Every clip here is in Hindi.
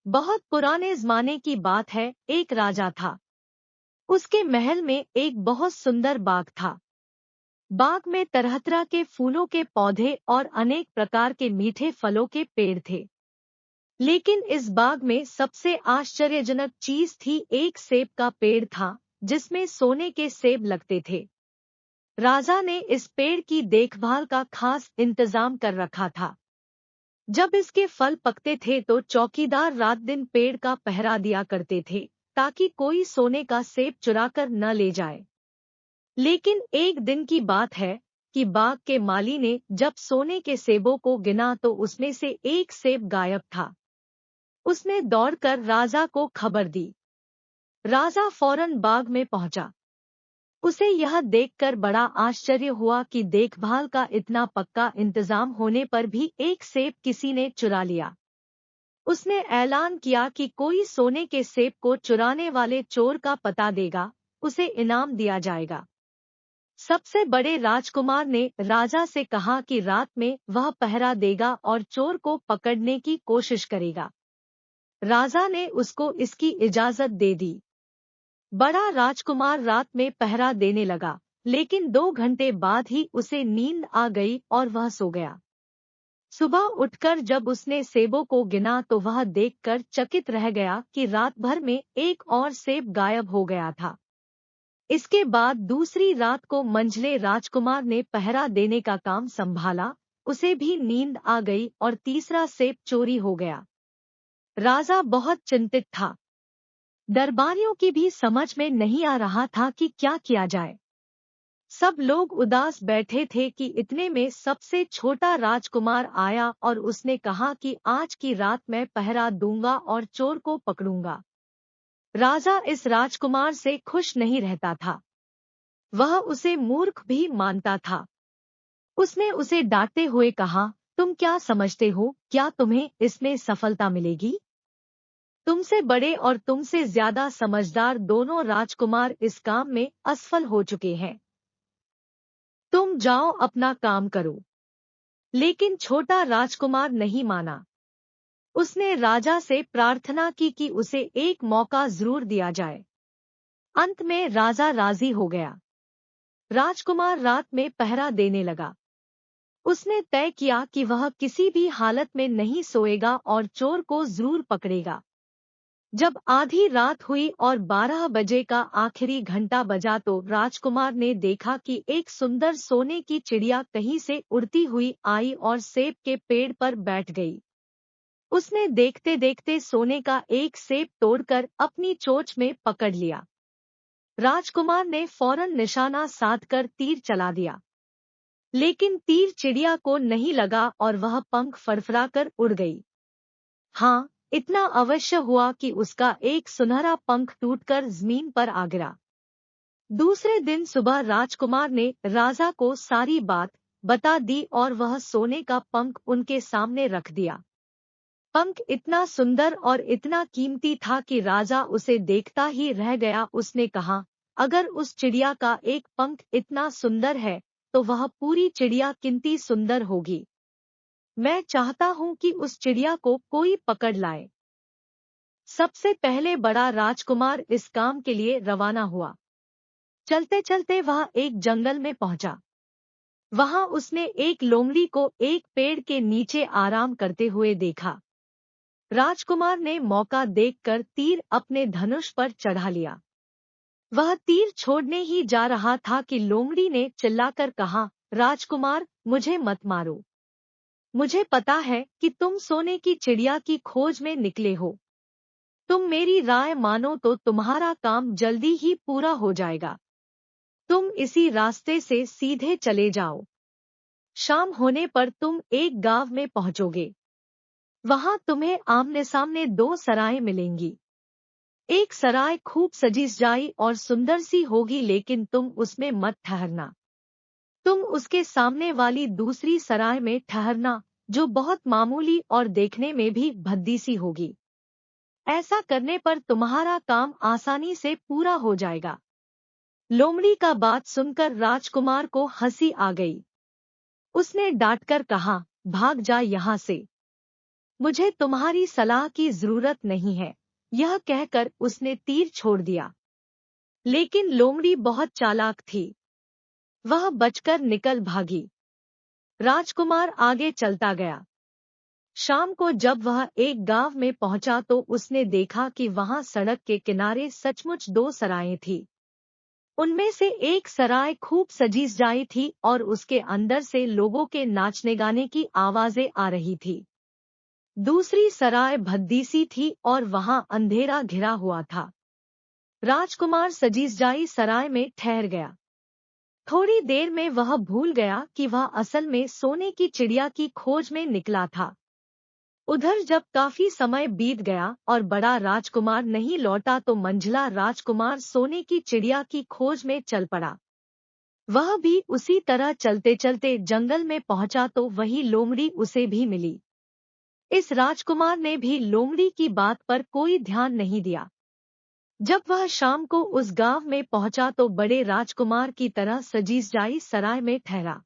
बहुत पुराने जमाने की बात है। एक राजा था। उसके महल में एक बहुत सुंदर बाग था। बाग में तरह तरह के फूलों के पौधे और अनेक प्रकार के मीठे फलों के पेड़ थे। लेकिन इस बाग में सबसे आश्चर्यजनक चीज थी, एक सेब का पेड़ था जिसमें सोने के सेब लगते थे। राजा ने इस पेड़ की देखभाल का खास इंतजाम कर रखा था। जब इसके फल पकते थे तो चौकीदार रात दिन पेड़ का पहरा दिया करते थे ताकि कोई सोने का सेब चुरा कर न ले जाए। लेकिन एक दिन की बात है कि बाग के माली ने जब सोने के सेबों को गिना तो उसमें से एक सेब गायब था। उसने दौड़कर राजा को खबर दी। राजा फौरन बाग में पहुंचा। उसे यह देखकर बड़ा आश्चर्य हुआ कि देखभाल का इतना पक्का इंतजाम होने पर भी एक सेब किसी ने चुरा लिया। उसने ऐलान किया कि कोई सोने के सेब को चुराने वाले चोर का पता देगा, उसे इनाम दिया जाएगा। सबसे बड़े राजकुमार ने राजा से कहा कि रात में वह पहरा देगा और चोर को पकड़ने की कोशिश करेगा। राजा ने उसको इसकी इजाजत दे दी। बड़ा राजकुमार रात में पहरा देने लगा, लेकिन 2 घंटे बाद ही उसे नींद आ गई और वह सो गया। सुबह उठकर जब उसने सेबों को गिना तो वह देखकर चकित रह गया कि रात भर में एक और सेब गायब हो गया था। इसके बाद दूसरी रात को मंझले राजकुमार ने पहरा देने का काम संभाला। उसे भी नींद आ गई और तीसरा सेब चोरी हो गया। राजा बहुत चिंतित था। दरबारियों की भी समझ में नहीं आ रहा था कि क्या किया जाए। सब लोग उदास बैठे थे कि इतने में सबसे छोटा राजकुमार आया और उसने कहा कि आज की रात मैं पहरा दूंगा और चोर को पकड़ूंगा। राजा इस राजकुमार से खुश नहीं रहता था। वह उसे मूर्ख भी मानता था। उसने उसे डांटते हुए कहा, तुम क्या समझते हो, क्या तुम्हें इसमें सफलता मिलेगी? तुमसे बड़े और तुमसे ज्यादा समझदार दोनों राजकुमार इस काम में असफल हो चुके हैं। तुम जाओ अपना काम करो। लेकिन छोटा राजकुमार नहीं माना। उसने राजा से प्रार्थना की कि उसे एक मौका जरूर दिया जाए। अंत में राजा राजी हो गया। राजकुमार रात में पहरा देने लगा। उसने तय किया कि वह किसी भी हालत में नहीं सोएगा और चोर को जरूर पकड़ेगा। जब आधी रात हुई और 12 बजे का आखिरी घंटा बजा तो राजकुमार ने देखा कि एक सुंदर सोने की चिड़िया कहीं से उड़ती हुई आई और सेब के पेड़ पर बैठ गई। उसने देखते देखते सोने का एक सेब तोड़कर अपनी चोंच में पकड़ लिया। राजकुमार ने फौरन निशाना साधकर तीर चला दिया, लेकिन तीर चिड़िया को नहीं लगा और वह पंख फड़फड़ाकर उड़ गई। हाँ, इतना अवश्य हुआ कि उसका एक सुनहरा पंख टूटकर जमीन पर आ गिरा। दूसरे दिन सुबह राजकुमार ने राजा को सारी बात बता दी और वह सोने का पंख उनके सामने रख दिया। पंख इतना सुंदर और इतना कीमती था कि राजा उसे देखता ही रह गया। उसने कहा, अगर उस चिड़िया का एक पंख इतना सुंदर है तो वह पूरी चिड़िया कितनी सुंदर होगी। मैं चाहता हूँ कि उस चिड़िया को कोई पकड़ लाए। सबसे पहले बड़ा राजकुमार इस काम के लिए रवाना हुआ। चलते चलते वह एक जंगल में पहुंचा। वहां उसने एक लोमड़ी को एक पेड़ के नीचे आराम करते हुए देखा। राजकुमार ने मौका देखकर तीर अपने धनुष पर चढ़ा लिया। वह तीर छोड़ने ही जा रहा था कि लोमड़ी ने चिल्लाकर कहा, राजकुमार, मुझे मत मारो। मुझे पता है कि तुम सोने की चिड़िया की खोज में निकले हो। तुम मेरी राय मानो तो तुम्हारा काम जल्दी ही पूरा हो जाएगा। तुम इसी रास्ते से सीधे चले जाओ। शाम होने पर तुम एक गांव में पहुंचोगे। वहां तुम्हें आमने सामने 2 सराय मिलेंगी। एक सराय खूब सजी सजाई और सुंदर सी होगी, लेकिन तुम उसमें मत ठहरना। तुम उसके सामने वाली दूसरी सराय में ठहरना, जो बहुत मामूली और देखने में भी भद्दी सी होगी। ऐसा करने पर तुम्हारा काम आसानी से पूरा हो जाएगा। लोमड़ी का बात सुनकर राजकुमार को हंसी आ गई। उसने डांटकर कहा, भाग जा यहाँ से। मुझे तुम्हारी सलाह की जरूरत नहीं है। यह कहकर उसने तीर छोड़ दिया। लेकिन लोमड़ी बहुत चालाक थी। वह बचकर निकल भागी। राजकुमार आगे चलता गया। शाम को जब वह एक गांव में पहुंचा तो उसने देखा कि वहां सड़क के किनारे सचमुच दो सरायें थीं। उनमें से एक सराय खूब सजी सजाई थी और उसके अंदर से लोगों के नाचने गाने की आवाजें आ रही थी। दूसरी सराय भद्दी सी थी और वहां अंधेरा घिरा हुआ था। राजकुमार सजी सजाई सराय में ठहर गया। थोड़ी देर में वह भूल गया कि वह असल में सोने की चिड़िया की खोज में निकला था। उधर जब काफी समय बीत गया और बड़ा राजकुमार नहीं लौटा तो मंझला राजकुमार सोने की चिड़िया की खोज में चल पड़ा। वह भी उसी तरह चलते चलते जंगल में पहुंचा तो वही लोमड़ी उसे भी मिली। इस राजकुमार ने भी लोमड़ी की बात पर कोई ध्यान नहीं दिया। जब वह शाम को उस गांव में पहुंचा तो बड़े राजकुमार की तरह सजी सजाई सराय में ठहरा।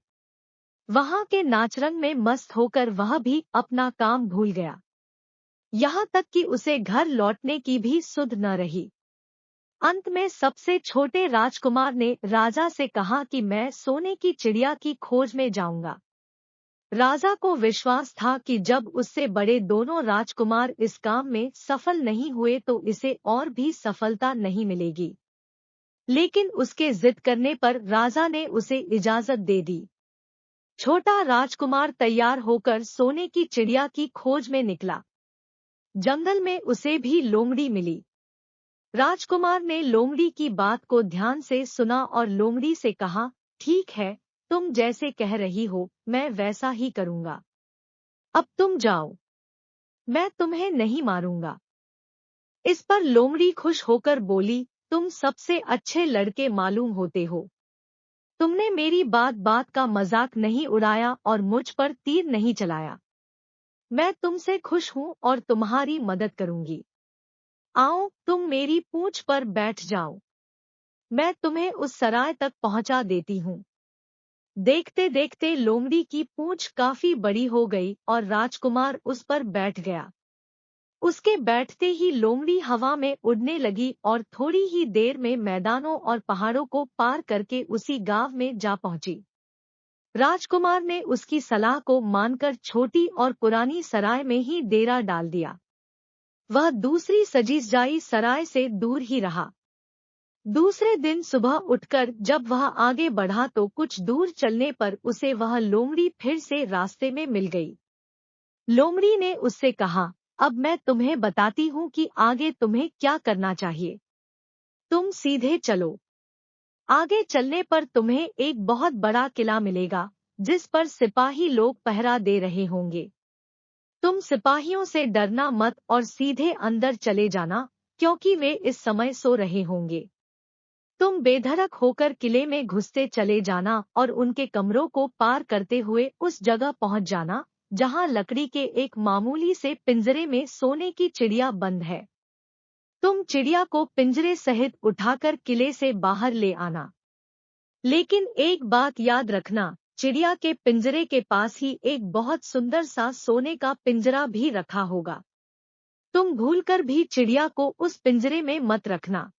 वहां के नाचरंग में मस्त होकर वह भी अपना काम भूल गया। यहाँ तक कि उसे घर लौटने की भी सुध न रही। अंत में सबसे छोटे राजकुमार ने राजा से कहा कि मैं सोने की चिड़िया की खोज में जाऊंगा। राजा को विश्वास था कि जब उससे बड़े दोनों राजकुमार इस काम में सफल नहीं हुए तो इसे और भी सफलता नहीं मिलेगी। लेकिन उसके जिद करने पर राजा ने उसे इजाजत दे दी। छोटा राजकुमार तैयार होकर सोने की चिड़िया की खोज में निकला। जंगल में उसे भी लोमड़ी मिली। राजकुमार ने लोमड़ी की बात को ध्यान से सुना और लोमड़ी से कहा, ठीक है, तुम जैसे कह रही हो मैं वैसा ही करूंगा। अब तुम जाओ, मैं तुम्हें नहीं मारूंगा। इस पर लोमड़ी खुश होकर बोली, तुम सबसे अच्छे लड़के मालूम होते हो। तुमने मेरी बात बात का मजाक नहीं उड़ाया और मुझ पर तीर नहीं चलाया। मैं तुमसे खुश हूँ और तुम्हारी मदद करूंगी। आओ तुम मेरी पूंछ पर बैठ जाओ। मैं तुम्हें उस सराय तक पहुंचा देती हूँ। देखते देखते लोमड़ी की पूंछ काफी बड़ी हो गई और राजकुमार उस पर बैठ गया। उसके बैठते ही लोमड़ी हवा में उड़ने लगी और थोड़ी ही देर में मैदानों और पहाड़ों को पार करके उसी गांव में जा पहुंची। राजकुमार ने उसकी सलाह को मानकर छोटी और पुरानी सराय में ही डेरा डाल दिया। वह दूसरी सजी सजाई सराय से दूर ही रहा। दूसरे दिन सुबह उठकर जब वह आगे बढ़ा तो कुछ दूर चलने पर उसे वह लोमड़ी फिर से रास्ते में मिल गई। लोमड़ी ने उससे कहा, अब मैं तुम्हें बताती हूँ कि आगे तुम्हें क्या करना चाहिए। तुम सीधे चलो। आगे चलने पर तुम्हें एक बहुत बड़ा किला मिलेगा जिस पर सिपाही लोग पहरा दे रहे होंगे। तुम सिपाहियों से डरना मत और सीधे अंदर चले जाना, क्योंकि वे इस समय सो रहे होंगे। तुम बेधड़क होकर किले में घुसते चले जाना और उनके कमरों को पार करते हुए उस जगह पहुंच जाना जहां लकड़ी के एक मामूली से पिंजरे में सोने की चिड़िया बंद है। तुम चिड़िया को पिंजरे सहित उठाकर किले से बाहर ले आना। लेकिन एक बात याद रखना, चिड़िया के पिंजरे के पास ही एक बहुत सुंदर सा सोने का पिंजरा भी रखा होगा। तुम भूलकर भी चिड़िया को उस पिंजरे में मत रखना।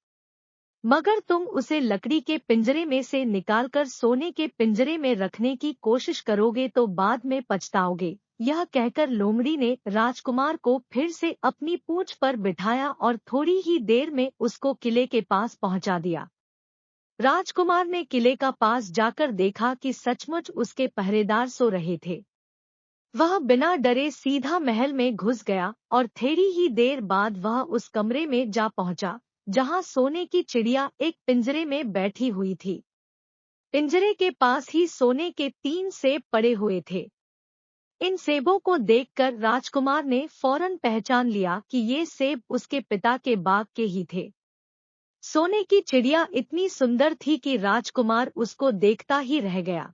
मगर तुम उसे लकड़ी के पिंजरे में से निकालकर सोने के पिंजरे में रखने की कोशिश करोगे तो बाद में पछताओगे। यह कहकर लोमड़ी ने राजकुमार को फिर से अपनी पूंछ पर बिठाया और थोड़ी ही देर में उसको किले के पास पहुंचा दिया। राजकुमार ने किले का पास जाकर देखा कि सचमुच उसके पहरेदार सो रहे थे। वह बिना डरे सीधा महल में घुस गया और थोड़ी ही देर बाद वह उस कमरे में जा पहुंचा जहां सोने की चिड़िया एक पिंजरे में बैठी हुई थी। पिंजरे के पास ही सोने के 3 सेब पड़े हुए थे। इन सेबों को देखकर राजकुमार ने फौरन पहचान लिया कि ये सेब उसके पिता के बाग के ही थे। सोने की चिड़िया इतनी सुंदर थी कि राजकुमार उसको देखता ही रह गया।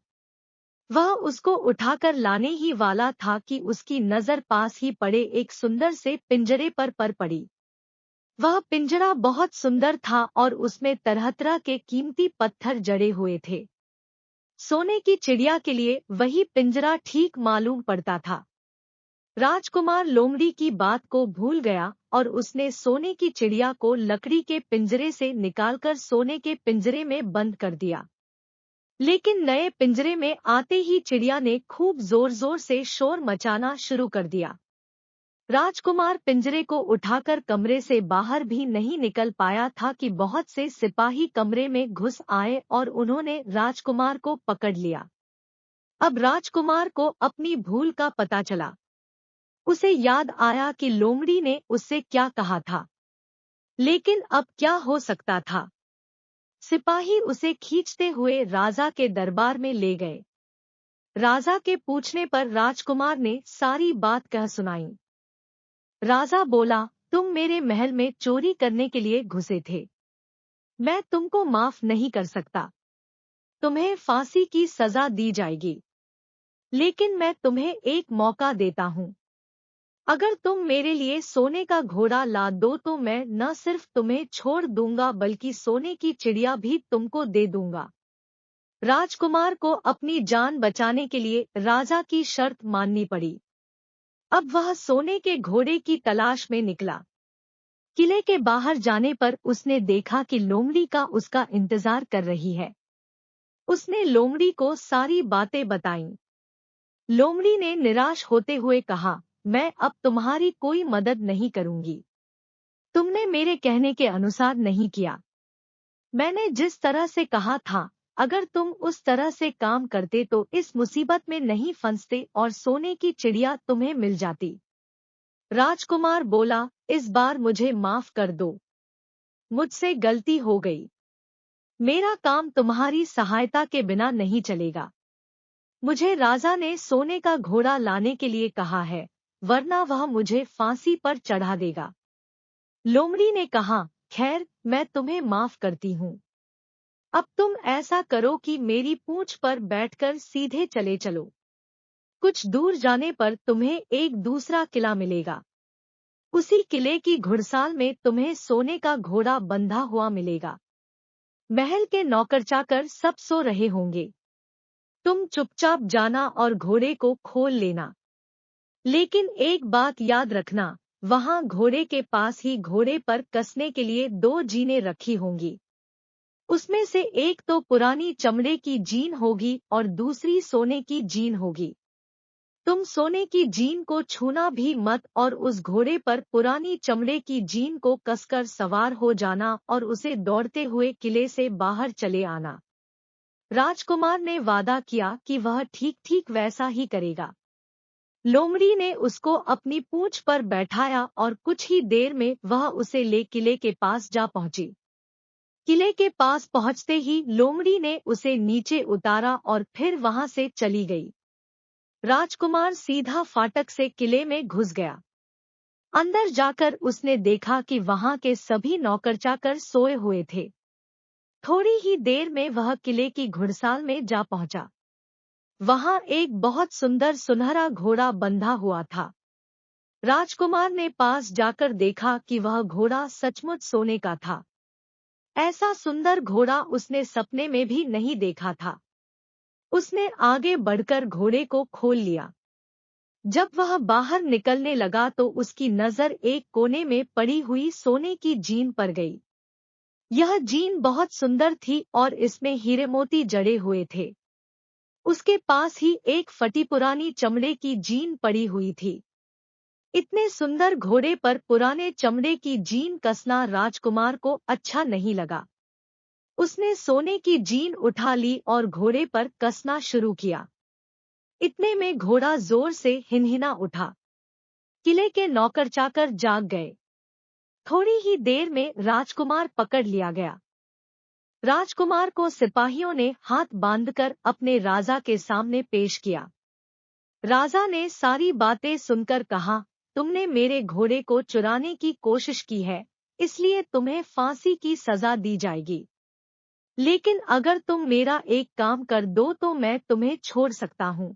वह उसको उठाकर लाने ही वाला था कि उसकी नजर पास ही पड़े एक सुंदर से पिंजरे पर पड़ी। वह पिंजरा बहुत सुंदर था और उसमें तरह तरह के कीमती पत्थर जड़े हुए थे। सोने की चिड़िया के लिए वही पिंजरा ठीक मालूम पड़ता था। राजकुमार लोमड़ी की बात को भूल गया और उसने सोने की चिड़िया को लकड़ी के पिंजरे से निकालकर सोने के पिंजरे में बंद कर दिया। लेकिन नए पिंजरे में आते ही चिड़िया ने खूब जोर जोर से शोर मचाना शुरू कर दिया। राजकुमार पिंजरे को उठाकर कमरे से बाहर भी नहीं निकल पाया था कि बहुत से सिपाही कमरे में घुस आए और उन्होंने राजकुमार को पकड़ लिया। अब राजकुमार को अपनी भूल का पता चला। उसे याद आया कि लोमड़ी ने उससे क्या कहा था। लेकिन अब क्या हो सकता था? सिपाही उसे खींचते हुए राजा के दरबार में ले गए। राजा के पूछने पर राजकुमार ने सारी बात कह सुनाई। राजा बोला, तुम मेरे महल में चोरी करने के लिए घुसे थे। मैं तुमको माफ नहीं कर सकता। तुम्हें फांसी की सजा दी जाएगी। लेकिन मैं तुम्हें एक मौका देता हूँ। अगर तुम मेरे लिए सोने का घोड़ा ला दो तो मैं न सिर्फ तुम्हें छोड़ दूंगा बल्कि सोने की चिड़िया भी तुमको दे दूंगा। राजकुमार को अपनी जान बचाने के लिए राजा की शर्त माननी पड़ी। अब वह सोने के घोड़े की तलाश में निकला। किले के बाहर जाने पर उसने देखा कि लोमड़ी का उसका इंतजार कर रही है। उसने लोमड़ी को सारी बातें बताईं। लोमड़ी ने निराश होते हुए कहा, मैं अब तुम्हारी कोई मदद नहीं करूंगी। तुमने मेरे कहने के अनुसार नहीं किया। मैंने जिस तरह से कहा था, अगर तुम उस तरह से काम करते तो इस मुसीबत में नहीं फंसते और सोने की चिड़िया तुम्हें मिल जाती। राजकुमार बोला, इस बार मुझे माफ कर दो। मुझसे गलती हो गई। मेरा काम तुम्हारी सहायता के बिना नहीं चलेगा। मुझे राजा ने सोने का घोड़ा लाने के लिए कहा है, वरना वह मुझे फांसी पर चढ़ा देगा। लोमड़ी ने कहा, खैर, मैं तुम्हें माफ करती हूँ। अब तुम ऐसा करो कि मेरी पूंछ पर बैठकर सीधे चले चलो। कुछ दूर जाने पर तुम्हें एक दूसरा किला मिलेगा। उसी किले की घुड़साल में तुम्हें सोने का घोड़ा बंधा हुआ मिलेगा। महल के नौकर चाकर सब सो रहे होंगे। तुम चुपचाप जाना और घोड़े को खोल लेना। लेकिन एक बात याद रखना, वहां घोड़े के पास ही घोड़े पर कसने के लिए 2 जीनें रखी होंगी। उसमें से एक तो पुरानी चमड़े की जीन होगी और दूसरी सोने की जीन होगी। तुम सोने की जीन को छूना भी मत और उस घोड़े पर पुरानी चमड़े की जीन को कसकर सवार हो जाना और उसे दौड़ते हुए किले से बाहर चले आना। राजकुमार ने वादा किया कि वह ठीक ठीक वैसा ही करेगा। लोमड़ी ने उसको अपनी पूंछ पर बैठाया और कुछ ही देर में वह उसे ले किले के पास जा पहुंची। किले के पास पहुंचते ही लोमड़ी ने उसे नीचे उतारा और फिर वहां से चली गई। राजकुमार सीधा फाटक से किले में घुस गया। अंदर जाकर उसने देखा कि वहां के सभी नौकर चाकर सोए हुए थे। थोड़ी ही देर में वह किले की घुड़साल में जा पहुंचा। वहां एक बहुत सुंदर सुनहरा घोड़ा बंधा हुआ था। राजकुमार ने पास जाकर देखा कि वह घोड़ा सचमुच सोने का था। ऐसा सुंदर घोड़ा उसने सपने में भी नहीं देखा था। उसने आगे बढ़कर घोड़े को खोल लिया। जब वह बाहर निकलने लगा तो उसकी नजर एक कोने में पड़ी हुई सोने की जीन पर गई। यह जीन बहुत सुंदर थी और इसमें हीरे मोती जड़े हुए थे। उसके पास ही एक फटी पुरानी चमड़े की जीन पड़ी हुई थी। इतने सुंदर घोड़े पर पुराने चमड़े की जीन कसना राजकुमार को अच्छा नहीं लगा। उसने सोने की जीन उठा ली और घोड़े पर कसना शुरू किया। इतने में घोड़ा जोर से हिनहिना उठा। किले के नौकर चाकर जाग गए। थोड़ी ही देर में राजकुमार पकड़ लिया गया। राजकुमार को सिपाहियों ने हाथ बांधकर अपने राजा के सामने पेश किया। राजा ने सारी बातें सुनकर कहा, तुमने मेरे घोड़े को चुराने की कोशिश की है, इसलिए तुम्हें फांसी की सजा दी जाएगी। लेकिन अगर तुम मेरा एक काम कर दो तो मैं तुम्हें छोड़ सकता हूँ।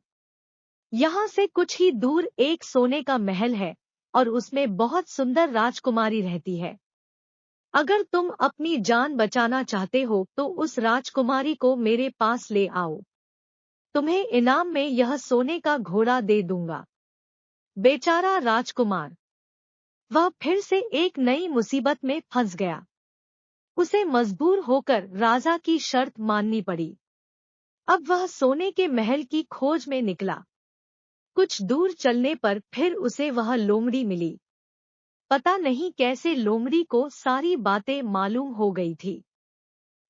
यहाँ से कुछ ही दूर एक सोने का महल है और उसमें बहुत सुंदर राजकुमारी रहती है। अगर तुम अपनी जान बचाना चाहते हो तो उस राजकुमारी को मेरे पास ले आओ। तुम्हें इनाम में यह सोने का घोड़ा दे दूंगा। बेचारा राजकुमार, वह फिर से एक नई मुसीबत में फंस गया। उसे मजबूर होकर राजा की शर्त माननी पड़ी। अब वह सोने के महल की खोज में निकला। कुछ दूर चलने पर फिर उसे वह लोमड़ी मिली। पता नहीं कैसे लोमड़ी को सारी बातें मालूम हो गई थी।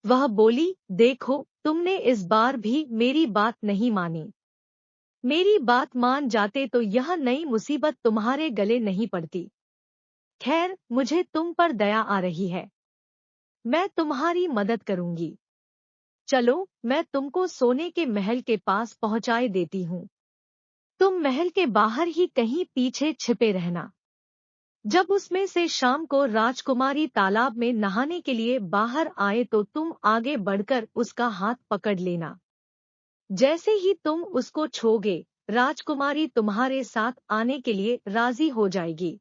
वह बोली, देखो, तुमने इस बार भी मेरी बात नहीं मानी। मेरी बात मान जाते तो यह नई मुसीबत तुम्हारे गले नहीं पड़ती। खैर, मुझे तुम पर दया आ रही है। मैं तुम्हारी मदद करूंगी। चलो, मैं तुमको सोने के महल के पास पहुंचाए देती हूँ। तुम महल के बाहर ही कहीं पीछे छिपे रहना। जब उसमें से शाम को राजकुमारी तालाब में नहाने के लिए बाहर आए तो तुम आगे बढ़कर उसका हाथ पकड़ लेना। जैसे ही तुम उसको छूओगे, राजकुमारी तुम्हारे साथ आने के लिए राजी हो जाएगी।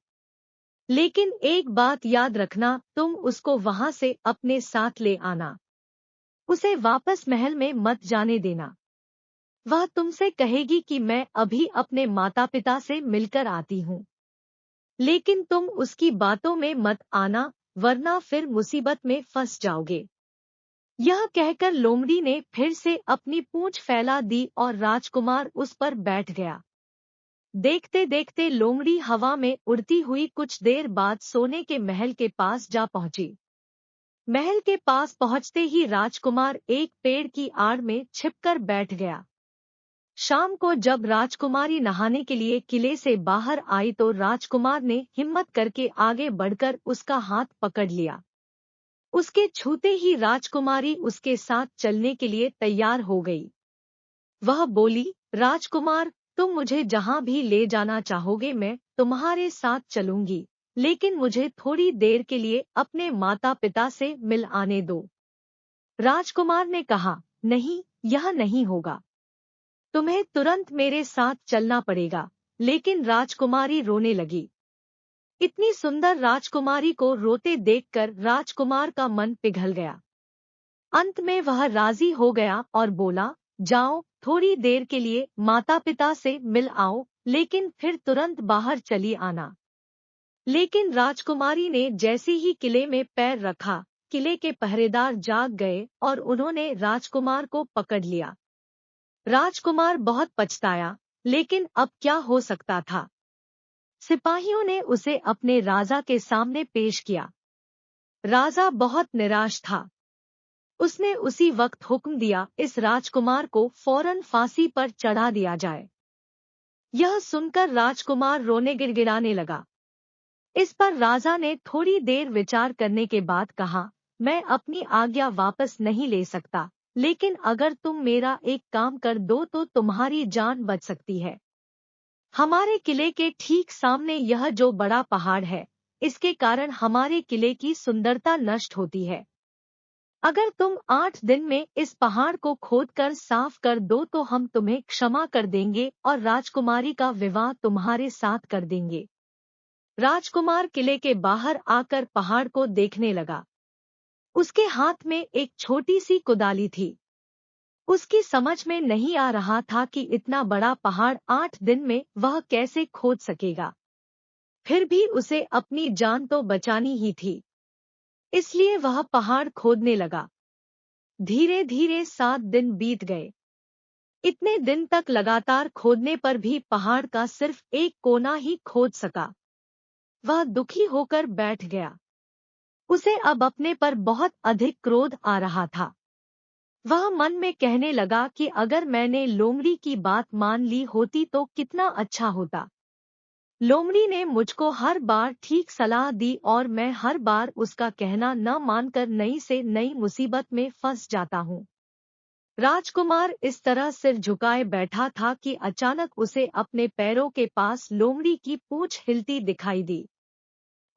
लेकिन एक बात याद रखना, तुम उसको वहां से अपने साथ ले आना। उसे वापस महल में मत जाने देना। वह तुमसे कहेगी कि मैं अभी अपने माता पिता से मिलकर आती हूँ। लेकिन तुम उसकी बातों में मत आना, वरना फिर मुसीबत में फंस जाओगे। यह कहकर लोमड़ी ने फिर से अपनी पूंछ फैला दी और राजकुमार उस पर बैठ गया। देखते देखते लोमड़ी हवा में उड़ती हुई कुछ देर बाद सोने के महल के पास जा पहुंची। महल के पास पहुंचते ही राजकुमार एक पेड़ की आड़ में छिपकर बैठ गया। शाम को जब राजकुमारी नहाने के लिए किले से बाहर आई तो राजकुमार ने हिम्मत करके आगे बढ़कर उसका हाथ पकड़ लिया। उसके छूते ही राजकुमारी उसके साथ चलने के लिए तैयार हो गई। वह बोली, राजकुमार, तुम मुझे जहां भी ले जाना चाहोगे मैं तुम्हारे साथ चलूंगी, लेकिन मुझे थोड़ी देर के लिए अपने माता पिता से मिल आने दो। राजकुमार ने कहा, नहीं, यह नहीं होगा। तुम्हें तुरंत मेरे साथ चलना पड़ेगा। लेकिन राजकुमारी रोने लगी। इतनी सुंदर राजकुमारी को रोते देखकर राजकुमार का मन पिघल गया। अंत में वह राजी हो गया और बोला, जाओ, थोड़ी देर के लिए माता पिता से मिल आओ, लेकिन फिर तुरंत बाहर चली आना। लेकिन राजकुमारी ने जैसे ही किले में पैर रखा, किले के पहरेदार जाग गए और उन्होंने राजकुमार को पकड़ लिया। राजकुमार बहुत पछताया, लेकिन अब क्या हो सकता था। सिपाहियों ने उसे अपने राजा के सामने पेश किया। राजा बहुत निराश था। उसने उसी वक्त हुक्म दिया, इस राजकुमार को फौरन फांसी पर चढ़ा दिया जाए। यह सुनकर राजकुमार रोने गिड़गिड़ाने लगा। इस पर राजा ने थोड़ी देर विचार करने के बाद कहा, मैं अपनी आज्ञा वापस नहीं ले सकता, लेकिन अगर तुम मेरा एक काम कर दो तो तुम्हारी जान बच सकती है। हमारे किले के ठीक सामने यह जो बड़ा पहाड़ है, इसके कारण हमारे किले की सुंदरता नष्ट होती है। अगर तुम 8 दिन में इस पहाड़ को खोदकर साफ कर दो तो हम तुम्हें क्षमा कर देंगे और राजकुमारी का विवाह तुम्हारे साथ कर देंगे। राजकुमार किले के बाहर आकर पहाड़ को देखने लगा। उसके हाथ में एक छोटी सी कुदाली थी। उसकी समझ में नहीं आ रहा था कि इतना बड़ा पहाड़ 8 दिन में वह कैसे खोद सकेगा। फिर भी उसे अपनी जान तो बचानी ही थी, इसलिए वह पहाड़ खोदने लगा। धीरे धीरे 7 दिन बीत गए। इतने दिन तक लगातार खोदने पर भी पहाड़ का सिर्फ एक कोना ही खोद सका। वह दुखी होकर बैठ गया। उसे अब अपने पर बहुत अधिक क्रोध आ रहा था। वह मन में कहने लगा कि अगर मैंने लोमड़ी की बात मान ली होती तो कितना अच्छा होता। लोमड़ी ने मुझको हर बार ठीक सलाह दी और मैं हर बार उसका कहना न मानकर नई से नई मुसीबत में फंस जाता हूँ। राजकुमार इस तरह सिर झुकाए बैठा था कि अचानक उसे अपने पैरों के पास लोमड़ी की पूंछ हिलती दिखाई दी।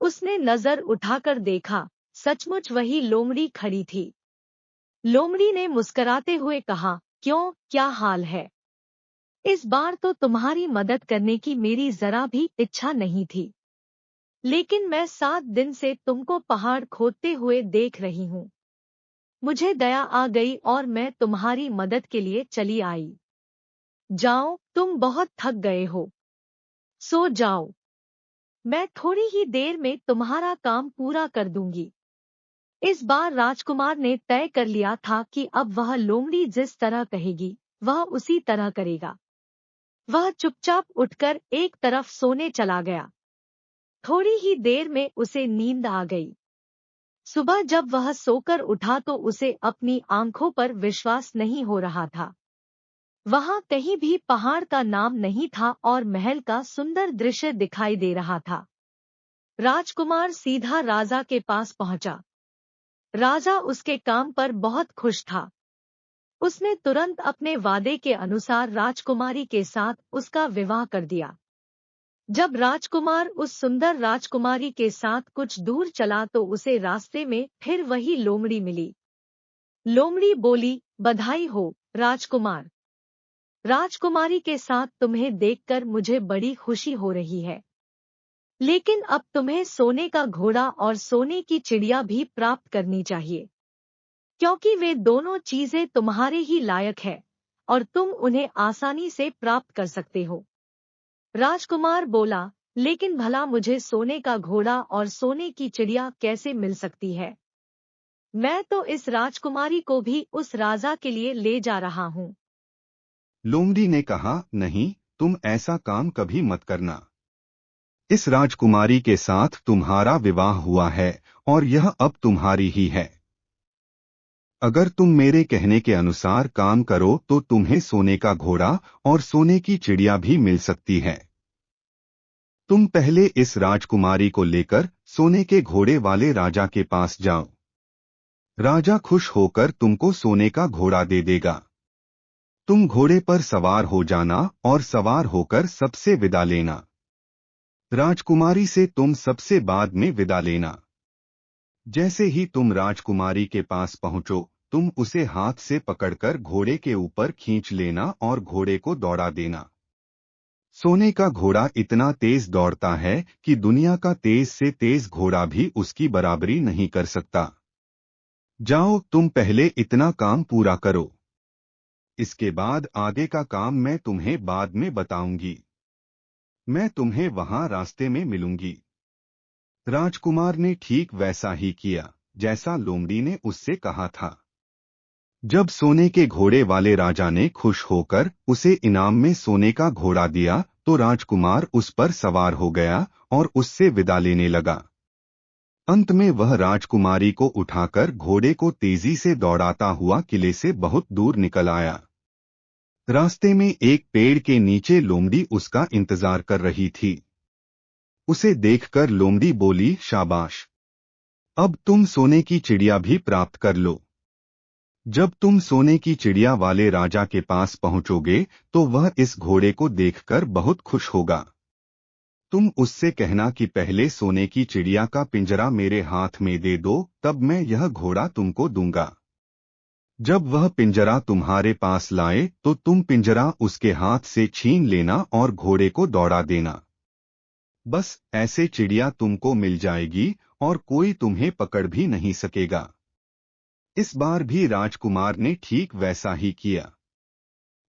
उसने नजर उठाकर देखा, सचमुच वही लोमड़ी खड़ी थी। लोमड़ी ने मुस्कुराते हुए कहा, क्यों, क्या हाल है? इस बार तो तुम्हारी मदद करने की मेरी जरा भी इच्छा नहीं थी, लेकिन मैं 7 दिन से तुमको पहाड़ खोदते हुए देख रही हूँ। मुझे दया आ गई और मैं तुम्हारी मदद के लिए चली आई। जाओ, तुम बहुत थक गए हो। सो जाओ, मैं थोड़ी ही देर में तुम्हारा काम पूरा कर दूंगी। इस बार राजकुमार ने तय कर लिया था कि अब वह लोमड़ी जिस तरह कहेगी, वह उसी तरह करेगा। वह चुपचाप उठकर एक तरफ सोने चला गया। थोड़ी ही देर में उसे नींद आ गई। सुबह जब वह सोकर उठा तो उसे अपनी आंखों पर विश्वास नहीं हो रहा था। वहां कहीं भी पहाड़ का नाम नहीं था और महल का सुंदर दृश्य दिखाई दे रहा था। राजकुमार सीधा राजा के पास पहुंचा। राजा उसके काम पर बहुत खुश था। उसने तुरंत अपने वादे के अनुसार राजकुमारी के साथ उसका विवाह कर दिया। जब राजकुमार उस सुंदर राजकुमारी के साथ कुछ दूर चला तो उसे रास्ते में फिर वही लोमड़ी मिली। लोमड़ी बोली, बधाई हो राजकुमार। राजकुमारी के साथ तुम्हें देखकर मुझे बड़ी खुशी हो रही है। लेकिन अब तुम्हें सोने का घोड़ा और सोने की चिड़िया भी प्राप्त करनी चाहिए, क्योंकि वे दोनों चीजें तुम्हारे ही लायक है और तुम उन्हें आसानी से प्राप्त कर सकते हो। राजकुमार बोला, लेकिन भला मुझे सोने का घोड़ा और सोने की चिड़िया कैसे मिल सकती है? मैं तो इस राजकुमारी को भी उस राजा के लिए ले जा रहा हूँ। लोमड़ी ने कहा, नहीं, तुम ऐसा काम कभी मत करना। इस राजकुमारी के साथ तुम्हारा विवाह हुआ है और यह अब तुम्हारी ही है। अगर तुम मेरे कहने के अनुसार काम करो तो तुम्हें सोने का घोड़ा और सोने की चिड़िया भी मिल सकती है। तुम पहले इस राजकुमारी को लेकर सोने के घोड़े वाले राजा के पास जाओ। राजा खुश होकर तुमको सोने का घोड़ा दे देगा। तुम घोड़े पर सवार हो जाना और सवार होकर सबसे विदा लेना। राजकुमारी से तुम सबसे बाद में विदा लेना। जैसे ही तुम राजकुमारी के पास पहुंचो, तुम उसे हाथ से पकड़कर घोड़े के ऊपर खींच लेना और घोड़े को दौड़ा देना। सोने का घोड़ा इतना तेज दौड़ता है कि दुनिया का तेज से तेज घोड़ा भी उसकी बराबरी नहीं कर सकता। जाओ, तुम पहले इतना काम पूरा करो। इसके बाद आगे का काम मैं तुम्हें बाद में बताऊंगी। मैं तुम्हें वहां रास्ते में मिलूंगी। राजकुमार ने ठीक वैसा ही किया जैसा लोमड़ी ने उससे कहा था। जब सोने के घोड़े वाले राजा ने खुश होकर उसे इनाम में सोने का घोड़ा दिया तो राजकुमार उस पर सवार हो गया और उससे विदा लेने लगा। अंत में वह राजकुमारी को उठाकर घोड़े को तेजी से दौड़ाता हुआ किले से बहुत दूर निकल आया। रास्ते में एक पेड़ के नीचे लोमड़ी उसका इंतजार कर रही थी। उसे देखकर लोमड़ी बोली, शाबाश, अब तुम सोने की चिड़िया भी प्राप्त कर लो। जब तुम सोने की चिड़िया वाले राजा के पास पहुंचोगे तो वह इस घोड़े को देखकर बहुत खुश होगा। तुम उससे कहना कि पहले सोने की चिड़िया का पिंजरा मेरे हाथ में दे दो, तब मैं यह घोड़ा तुमको दूंगा। जब वह पिंजरा तुम्हारे पास लाए तो तुम पिंजरा उसके हाथ से छीन लेना और घोड़े को दौड़ा देना। बस ऐसे चिड़िया तुमको मिल जाएगी और कोई तुम्हें पकड़ भी नहीं सकेगा। इस बार भी राजकुमार ने ठीक वैसा ही किया।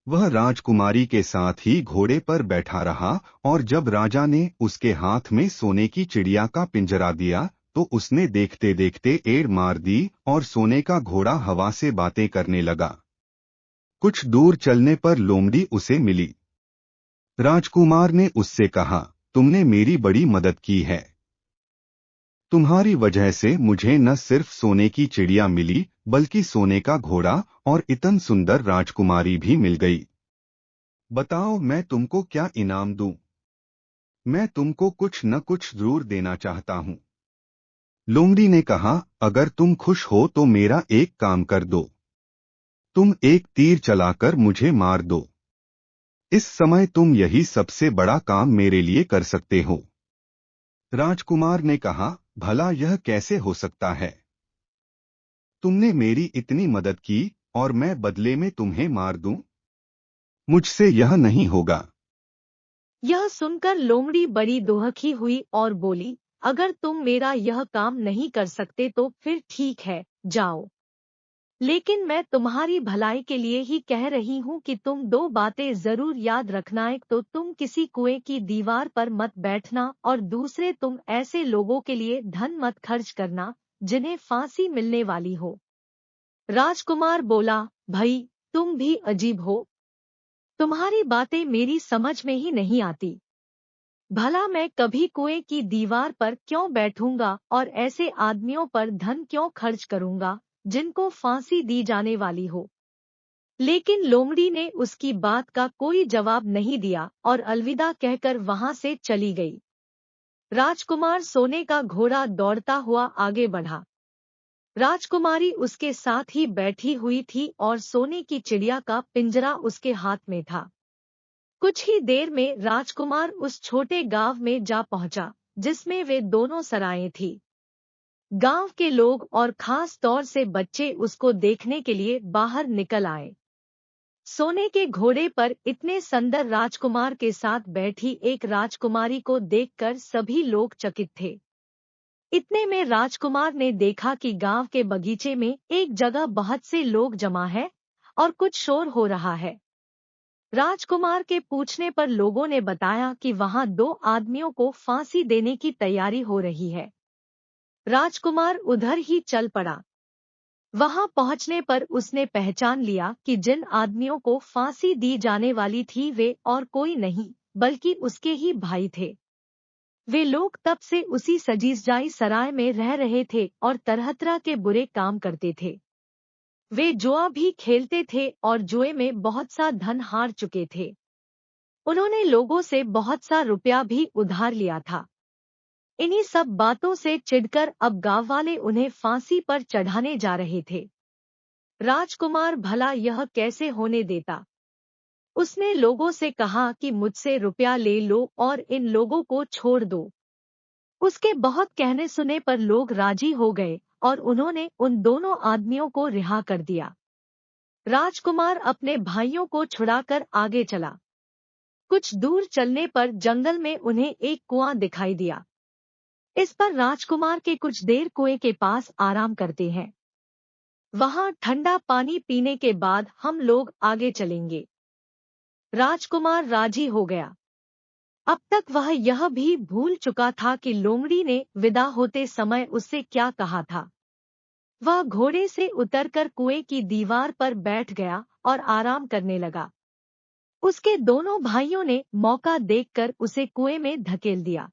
वह राजकुमारी के साथ ही घोड़े पर बैठा रहा और जब राजा ने उसके हाथ में सोने की चिड़िया का पिंजरा दिया तो उसने देखते देखते एड़ मार दी और सोने का घोड़ा हवा से बातें करने लगा। कुछ दूर चलने पर लोमड़ी उसे मिली। राजकुमार ने उससे कहा, तुमने मेरी बड़ी मदद की है। तुम्हारी वजह से मुझे न सिर्फ सोने की चिड़िया मिली बल्कि सोने का घोड़ा और इतन सुंदर राजकुमारी भी मिल गई। बताओ, मैं तुमको क्या इनाम दूं? मैं तुमको कुछ न कुछ जरूर देना चाहता हूं। लोमड़ी ने कहा, अगर तुम खुश हो तो मेरा एक काम कर दो। तुम एक तीर चलाकर मुझे मार दो। इस समय तुम यही सबसे बड़ा काम मेरे लिए कर सकते हो। राजकुमार ने कहा, भला यह कैसे हो सकता है? तुमने मेरी इतनी मदद की और मैं बदले में तुम्हें मार दूं? मुझसे यह नहीं होगा। यह सुनकर लोमड़ी बड़ी दुखी हुई और बोली, अगर तुम मेरा यह काम नहीं कर सकते तो फिर ठीक है, जाओ। लेकिन मैं तुम्हारी भलाई के लिए ही कह रही हूँ कि तुम दो बातें जरूर याद रखना। एक तो तुम किसी कुएं की दीवार पर मत बैठना, और दूसरे तुम ऐसे लोगों के लिए धन मत खर्च करना जिन्हें फांसी मिलने वाली हो। राजकुमार बोला, भाई तुम भी अजीब हो, तुम्हारी बातें मेरी समझ में ही नहीं आती। भला मैं कभी कुएं की दीवार पर क्यों बैठूंगा और ऐसे आदमियों पर धन क्यों खर्च करूंगा जिनको फांसी दी जाने वाली हो। लेकिन लोमड़ी ने उसकी बात का कोई जवाब नहीं दिया और अलविदा कहकर वहां से चली गई। राजकुमार सोने का घोड़ा दौड़ता हुआ आगे बढ़ा। राजकुमारी उसके साथ ही बैठी हुई थी और सोने की चिड़िया का पिंजरा उसके हाथ में था। कुछ ही देर में राजकुमार उस छोटे गांव में जा पहुंचा जिसमें वे दोनों सराएं थी। गांव के लोग और खास तौर से बच्चे उसको देखने के लिए बाहर निकल आए। सोने के घोड़े पर इतने सुंदर राजकुमार के साथ बैठी एक राजकुमारी को देखकर सभी लोग चकित थे। इतने में राजकुमार ने देखा कि गांव के बगीचे में एक जगह बहुत से लोग जमा है और कुछ शोर हो रहा है। राजकुमार के पूछने पर लोगों ने बताया कि वहां दो आदमियों को फांसी देने की तैयारी हो रही है। राजकुमार उधर ही चल पड़ा। वहां पहुंचने पर उसने पहचान लिया कि जिन आदमियों को फांसी दी जाने वाली थी वे और कोई नहीं बल्कि उसके ही भाई थे। वे लोग तब से उसी सजीसजाई सराय में रह रहे थे और तरह तरह के बुरे काम करते थे। वे जुआ भी खेलते थे और जुए में बहुत सा धन हार चुके थे। उन्होंने लोगों से बहुत सा रुपया भी उधार लिया था। इन्हीं सब बातों से चिढ़कर अब गांव वाले उन्हें फांसी पर चढ़ाने जा रहे थे। राजकुमार भला यह कैसे होने देता। उसने लोगों से कहा कि मुझसे रुपया ले लो और इन लोगों को छोड़ दो। उसके बहुत कहने सुने पर लोग राजी हो गए और उन्होंने उन दोनों आदमियों को रिहा कर दिया। राजकुमार अपने भाइयों को छुड़ाकर आगे चला। कुछ दूर चलने पर जंगल में उन्हें एक कुआं दिखाई दिया। इस पर राजकुमार के कुछ देर कुएं के पास आराम करते हैं। वहां ठंडा पानी पीने के बाद हम लोग आगे चलेंगे। राजकुमार राजी हो गया। अब तक वह यह भी भूल चुका था कि लोमड़ी ने विदा होते समय उससे क्या कहा था। वह घोड़े से उतरकर कुएं की दीवार पर बैठ गया और आराम करने लगा। उसके दोनों भाइयों ने मौका देखकर उसे कुएं में धकेल दिया।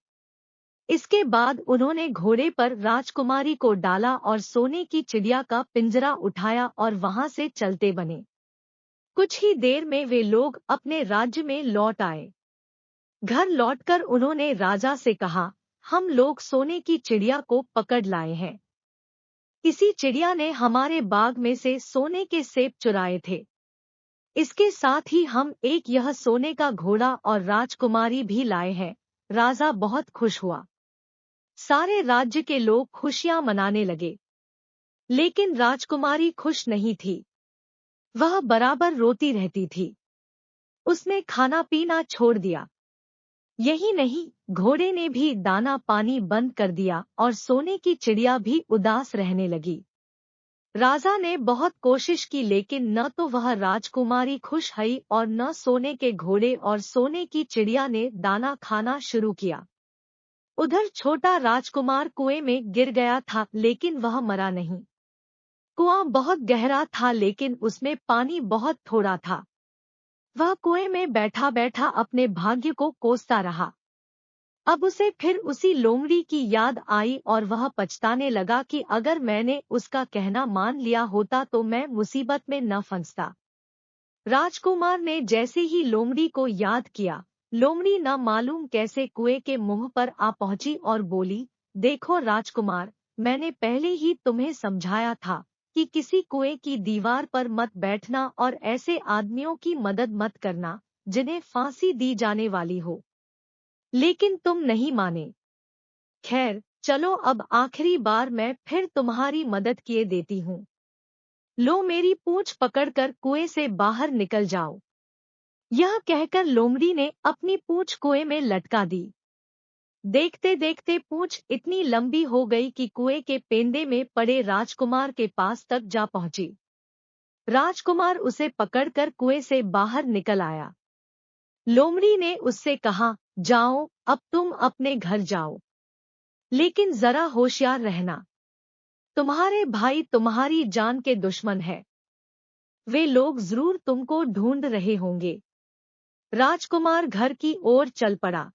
इसके बाद उन्होंने घोड़े पर राजकुमारी को डाला और सोने की चिड़िया का पिंजरा उठाया और वहां से चलते बने। कुछ ही देर में वे लोग अपने राज्य में लौट आए। घर लौटकर उन्होंने राजा से कहा, हम लोग सोने की चिड़िया को पकड़ लाए हैं। इसी चिड़िया ने हमारे बाग में से सोने के सेब चुराए थे। इसके साथ ही हम एक यह सोने का घोड़ा और राजकुमारी भी लाए हैं। राजा बहुत खुश हुआ। सारे राज्य के लोग खुशियां मनाने लगे। लेकिन राजकुमारी खुश नहीं थी। वह बराबर रोती रहती थी। उसने खाना पीना छोड़ दिया। यही नहीं, घोड़े ने भी दाना पानी बंद कर दिया और सोने की चिड़िया भी उदास रहने लगी। राजा ने बहुत कोशिश की लेकिन न तो वह राजकुमारी खुश हुई और न सोने के घोड़े और सोने की चिड़िया ने दाना खाना शुरू किया। उधर छोटा राजकुमार कुएं में गिर गया था लेकिन वह मरा नहीं। कुआं बहुत गहरा था लेकिन उसमें पानी बहुत थोड़ा था। वह कुएं में बैठा बैठा अपने भाग्य को कोसता रहा। अब उसे फिर उसी लोमड़ी की याद आई और वह पछताने लगा कि अगर मैंने उसका कहना मान लिया होता तो मैं मुसीबत में न फंसता। राजकुमार ने जैसे ही लोमड़ी को याद किया, लोमड़ी न मालूम कैसे कुएं के मुंह पर आ पहुंची और बोली, देखो राजकुमार, मैंने पहले ही तुम्हें समझाया था कि किसी कुएं की दीवार पर मत बैठना और ऐसे आदमियों की मदद मत करना जिन्हें फांसी दी जाने वाली हो। लेकिन तुम नहीं माने। खैर चलो, अब आखिरी बार मैं फिर तुम्हारी मदद किए देती हूँ। लो मेरी पूंछ पकड़कर कुएं से बाहर निकल जाओ। यह कहकर लोमड़ी ने अपनी पूंछ कुएं में लटका दी। देखते देखते पूंछ इतनी लंबी हो गई कि कुएं के पेंदे में पड़े राजकुमार के पास तक जा पहुंची। राजकुमार उसे पकड़कर कुएं से बाहर निकल आया। लोमड़ी ने उससे कहा, जाओ, अब तुम अपने घर जाओ, लेकिन जरा होशियार रहना। तुम्हारे भाई तुम्हारी जान के दुश्मन है। वे लोग जरूर तुमको ढूंढ रहे होंगे। राजकुमार घर की ओर चल पड़ा।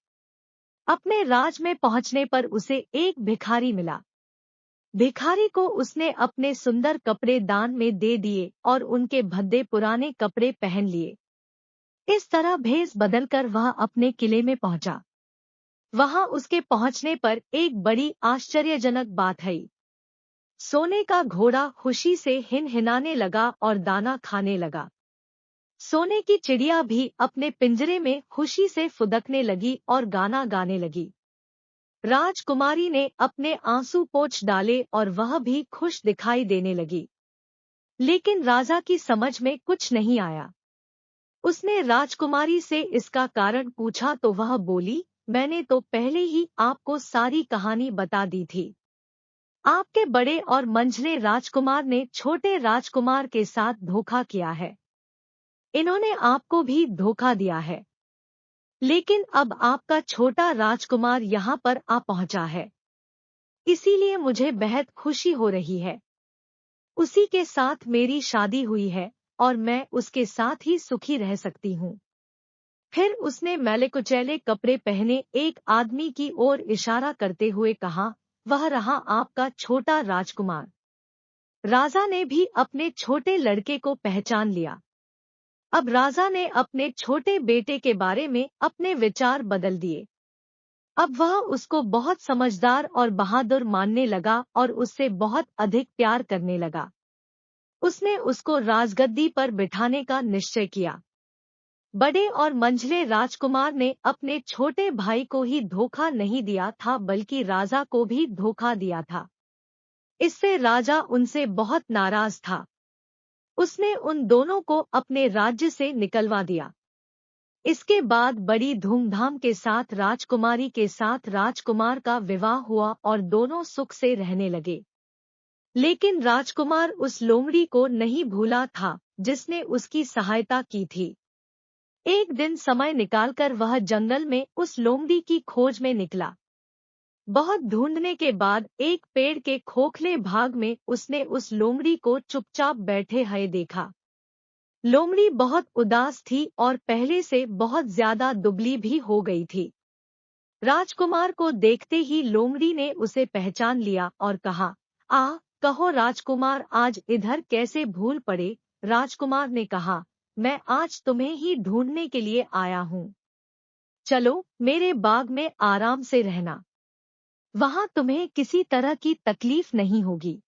अपने राज में पहुंचने पर उसे एक भिखारी मिला। भिखारी को उसने अपने सुंदर कपड़े दान में दे दिए और उनके भद्दे पुराने कपड़े पहन लिए। इस तरह भेष बदलकर वह अपने किले में पहुंचा। वहां उसके पहुंचने पर एक बड़ी आश्चर्यजनक बात आई। सोने का घोड़ा खुशी से हिनहिनाने लगा और दाना खाने लगा। सोने की चिड़िया भी अपने पिंजरे में खुशी से फुदकने लगी और गाना गाने लगी। राजकुमारी ने अपने आंसू पोंछ डाले और वह भी खुश दिखाई देने लगी। लेकिन राजा की समझ में कुछ नहीं आया। उसने राजकुमारी से इसका कारण पूछा तो वह बोली, मैंने तो पहले ही आपको सारी कहानी बता दी थी। आपके बड़े और मंझले राजकुमार ने छोटे राजकुमार के साथ धोखा किया है। इन्होंने आपको भी धोखा दिया है। लेकिन अब आपका छोटा राजकुमार यहाँ पर आ पहुँचा है, इसीलिए मुझे बेहद खुशी हो रही है। उसी के साथ मेरी शादी हुई है और मैं उसके साथ ही सुखी रह सकती हूँ। फिर उसने मैले कुचैले कपड़े पहने एक आदमी की ओर इशारा करते हुए कहा, वह रहा आपका छोटा राजकुमार। राजा ने भी अपने छोटे लड़के को पहचान लिया। अब राजा ने अपने छोटे बेटे के बारे में अपने विचार बदल दिए। अब वह उसको बहुत समझदार और बहादुर मानने लगा और उससे बहुत अधिक प्यार करने लगा। उसने उसको राजगद्दी पर बिठाने का निश्चय किया। बड़े और मंझले राजकुमार ने अपने छोटे भाई को ही धोखा नहीं दिया था बल्कि राजा को भी धोखा दिया था। इससे राजा उनसे बहुत नाराज था। उसने उन दोनों को अपने राज्य से निकलवा दिया। इसके बाद बड़ी धूमधाम के साथ राजकुमारी के साथ राजकुमार का विवाह हुआ और दोनों सुख से रहने लगे। लेकिन राजकुमार उस लोमड़ी को नहीं भूला था जिसने उसकी सहायता की थी। एक दिन समय निकालकर वह जंगल में उस लोमड़ी की खोज में निकला। बहुत ढूंढने के बाद एक पेड़ के खोखले भाग में उसने उस लोमड़ी को चुपचाप बैठे हुए देखा। लोमड़ी बहुत उदास थी और पहले से बहुत ज्यादा दुबली भी हो गई थी। राजकुमार को देखते ही लोमड़ी ने उसे पहचान लिया और कहा, कहो राजकुमार, आज इधर कैसे भूल पड़े। राजकुमार ने कहा, मैं आज तुम्हें ही ढूंढने के लिए आया हूँ। चलो मेरे बाग में आराम से रहना। वहाँ तुम्हें किसी तरह की तकलीफ नहीं होगी।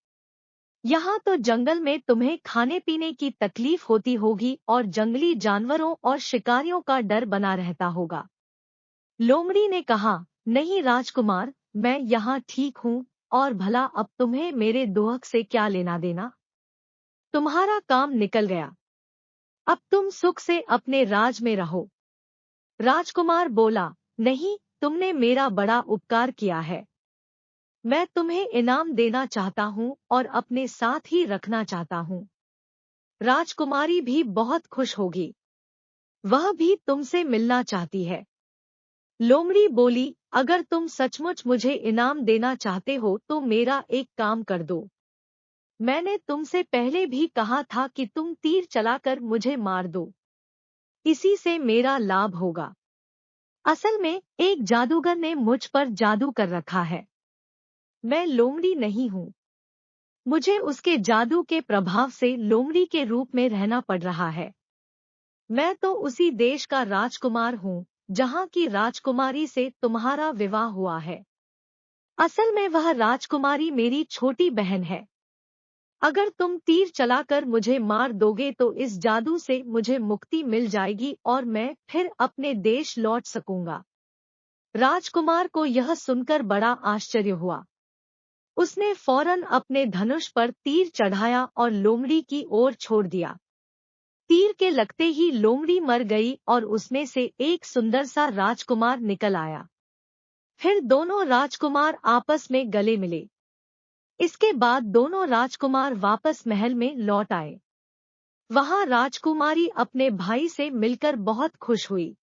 यहाँ तो जंगल में तुम्हें खाने पीने की तकलीफ होती होगी और जंगली जानवरों और शिकारियों का डर बना रहता होगा। लोमड़ी ने कहा, नहीं राजकुमार, मैं यहाँ ठीक हूँ और भला अब तुम्हें मेरे दोहक से क्या लेना देना। तुम्हारा काम निकल गया। अब तुम सुख से अपने राज में रहो। राजकुमार बोला, नहीं, तुमने मेरा बड़ा उपकार किया है। मैं तुम्हें इनाम देना चाहता हूँ और अपने साथ ही रखना चाहता हूँ। राजकुमारी भी बहुत खुश होगी। वह भी तुमसे मिलना चाहती है। लोमड़ी बोली, अगर तुम सचमुच मुझे इनाम देना चाहते हो तो मेरा एक काम कर दो। मैंने तुमसे पहले भी कहा था कि तुम तीर चलाकर मुझे मार दो। इसी से मेरा लाभ होगा। असल में एक जादूगर ने मुझ पर जादू कर रखा है। मैं लोमड़ी नहीं हूँ। मुझे उसके जादू के प्रभाव से लोमड़ी के रूप में रहना पड़ रहा है। मैं तो उसी देश का राजकुमार हूँ जहाँ की राजकुमारी से तुम्हारा विवाह हुआ है। असल में वह राजकुमारी मेरी छोटी बहन है। अगर तुम तीर चलाकर मुझे मार दोगे तो इस जादू से मुझे मुक्ति मिल जाएगी और मैं फिर अपने देश लौट सकूंगा। राजकुमार को यह सुनकर बड़ा आश्चर्य हुआ। उसने फौरन अपने धनुष पर तीर चढ़ाया और लोमड़ी की ओर छोड़ दिया। तीर के लगते ही लोमड़ी मर गई और उसमें से एक सुंदर सा राजकुमार निकल आया। फिर दोनों राजकुमार आपस में गले मिले। इसके बाद दोनों राजकुमार वापस महल में लौट आए। वहां राजकुमारी अपने भाई से मिलकर बहुत खुश हुई।